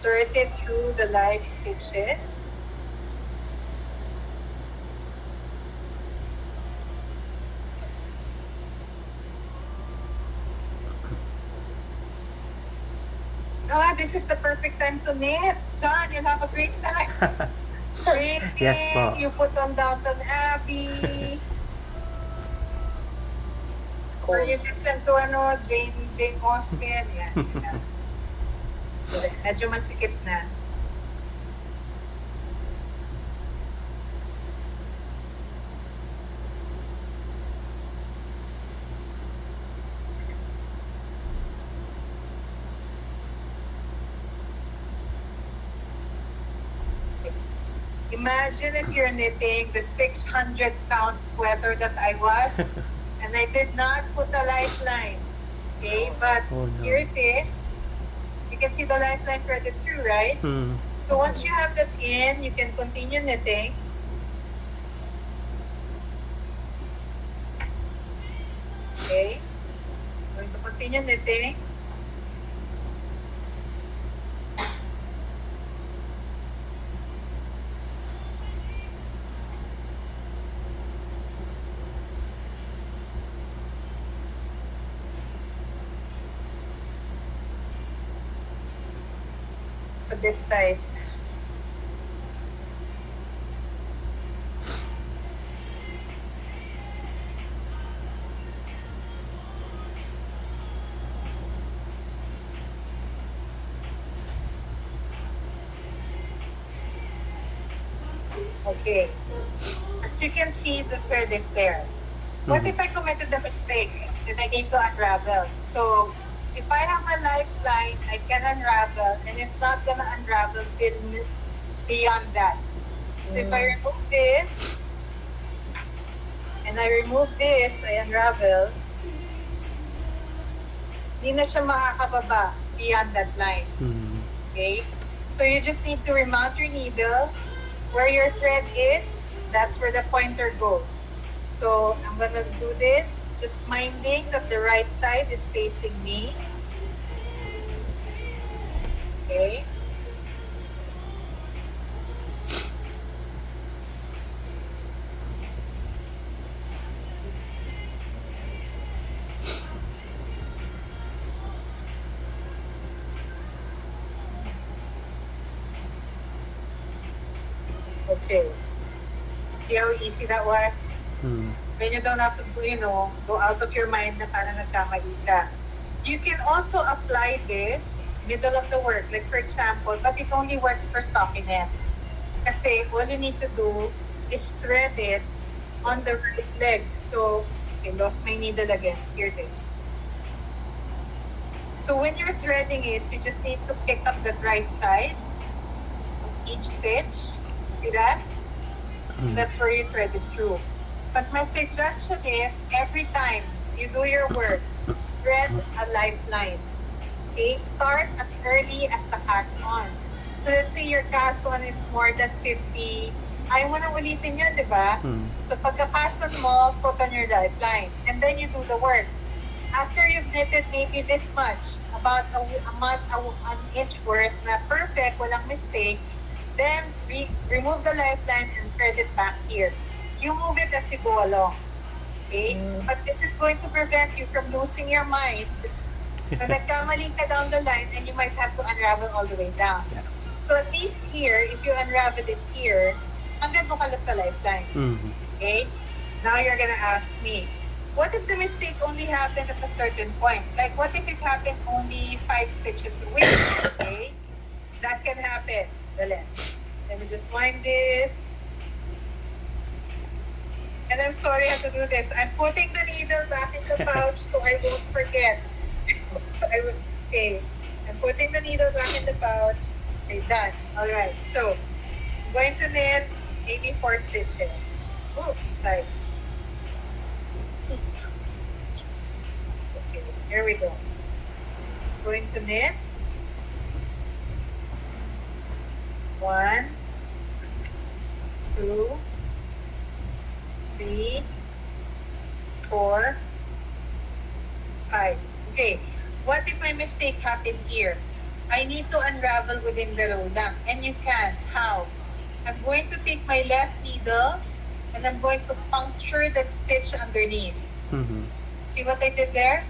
Insert it through the live stitches. This is the perfect time to knit. John, you'll have a great time. Yes po. Reading, you put on Downton Abbey, or you listen to Jane Austen. Yan. Medyo masikip na. Imagine if you're knitting the 600-pound sweater that I was, and I did not put a lifeline. Okay, but here it is. You can see the lifeline threaded through, right? So once you have that in, you can continue knitting. Okay, I'm going to continue knitting. It's a bit tight. Okay. As you can see, the thread is there. What if I committed the mistake and I need to unravel? So if I have a lifeline, I can unravel, and it's not gonna unravel beyond that. So if I remove this, and I remove this, I unravel, hindi na siya makakababa beyond that line. Okay? So you just need to remount your needle. Where your thread is, that's where the pointer goes. So I'm gonna do this, just minding that the right side is facing me. Okay. Okay. See how easy that was? When you don't have to, go out of your mind na parang nagkamali ka. You can also apply this middle of the work. Like for example, but it only works for stockinette. Kasi all you need to do is thread it on the right leg. So, I lost my needle again. Here it is. So when you're threading is, you just need to pick up the right side of each stitch. See that? That's where you thread it through. But my suggestion is, every time you do your work, thread a lifeline. Okay? Start as early as the cast on. So let's say your cast on is more than 50. Ayaw mo nang ulitin yun, di ba? So pagka-cast on mo, put on your lifeline. And then you do the work. After you've knitted maybe this much, about an inch worth na perfect, walang mistake, then remove the lifeline and thread it back here. You move it as you go along. Okay? But this is going to prevent you from losing your mind na nagkamali ka down the line and you might have to unravel all the way down. So at least here, if you unravel it here, hanggang doon ka lang sa lifeline. Okay? Now you're gonna ask me, what if the mistake only happened at a certain point? Like, what if it happened only 5 stitches away? Okay? That can happen. Let me just wind this. And I'm sorry I have to do this. I'm putting the needle back in the pouch so I won't forget. Okay. I'm putting the needle back in the pouch. Okay, done. Alright, so I'm going to knit maybe 4 stitches. Oh, it's tight. Okay, here we go. I'm going to knit 1, 2, 3, 4, 5. Okay, what if my mistake happened here? I need to unravel within the row lang. And you can. How? I'm going to take my left needle and I'm going to puncture that stitch underneath. Mm-hmm. See what I did there?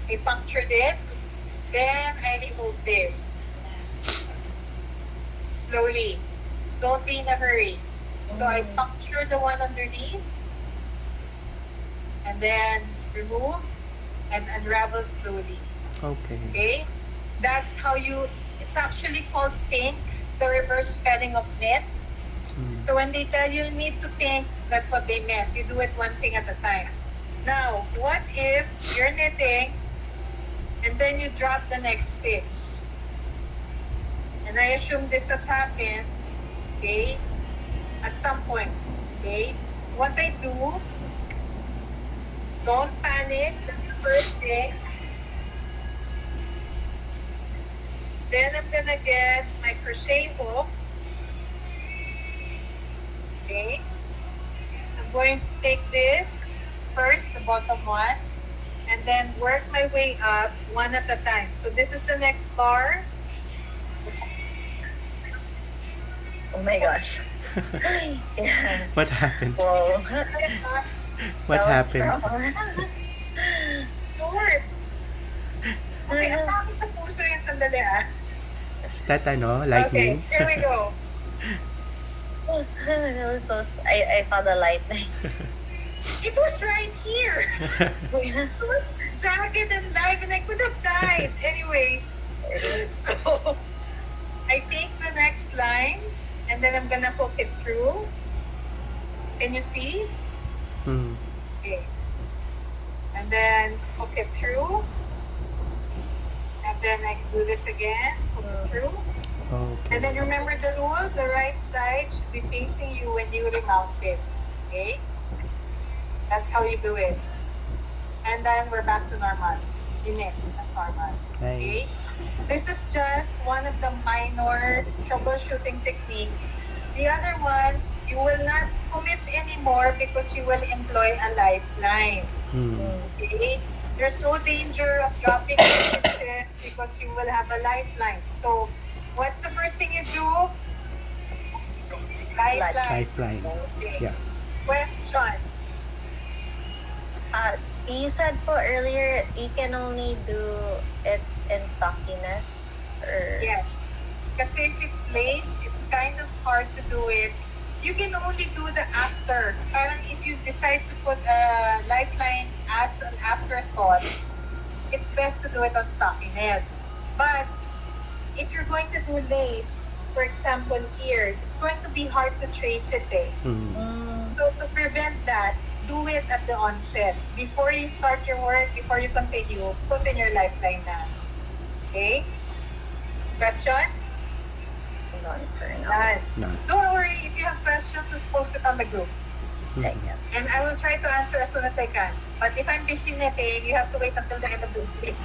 I punctured it. Then I remove this. Slowly. Don't be in a hurry. So I puncture the one underneath and then remove and unravel slowly. Okay. Okay? That's how it's actually called think, the reverse spelling of knit. So when they tell you need to think, that's what they meant. You do it one thing at a time. Now, what if you're knitting and then you drop the next stitch? And I assume this has happened, okay, at some point, okay? What I do, don't panic, that's the first thing. Then I'm gonna get my crochet hook, okay? I'm going to take this first, the bottom one, and then work my way up one at a time. So this is the next bar. Oh my gosh. Yeah. What happened? Whoa. What That was happened? strong. Lord! Okay, ang tawag sa puso yung sandali ah. Is that Okay, lightning? here we go. That was I saw the lightning. It was right here. It was jagged and live and I could have died. Anyway, so I take the next line and then I'm gonna hook it through. Can you see? Mm. Okay. And then hook it through. And then I do this again, hook it through. And then Okay. remember the rule, the right side should be facing you when you remount it. Okay? That's how you do it. And then we're back to normal. You knit as normal. Okay? Nice. This is just one of the minor troubleshooting techniques. The other ones, you will not commit anymore because you will employ a lifeline. Mm. Okay? There's no danger of dropping stitches because you will have a lifeline. So, what's the first thing you do? Lifeline. Lifeline. Okay. Yeah. Questions? You said po earlier you can only do it in stockinette or Yes. Kasi if it's lace, it's kind of hard to do it. You can only do the after. Parang if you decide to put a lifeline as an afterthought, it's best to do it on stockinette. But if you're going to do lace, for example here, it's going to be hard to trace it eh. Mm. So to prevent that, do it at the onset. Before you start your work, before you continue, put in your lifeline na. Okay? Questions? none for now? None. No. Don't worry, if you have questions, just post it on the group. Second. And I will try to answer as soon as I can. But if I'm busy knitting, you have to wait until the end of the week.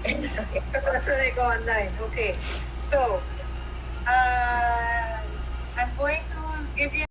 It's okay. Because that's when I go online. Okay. So, I'm going to give you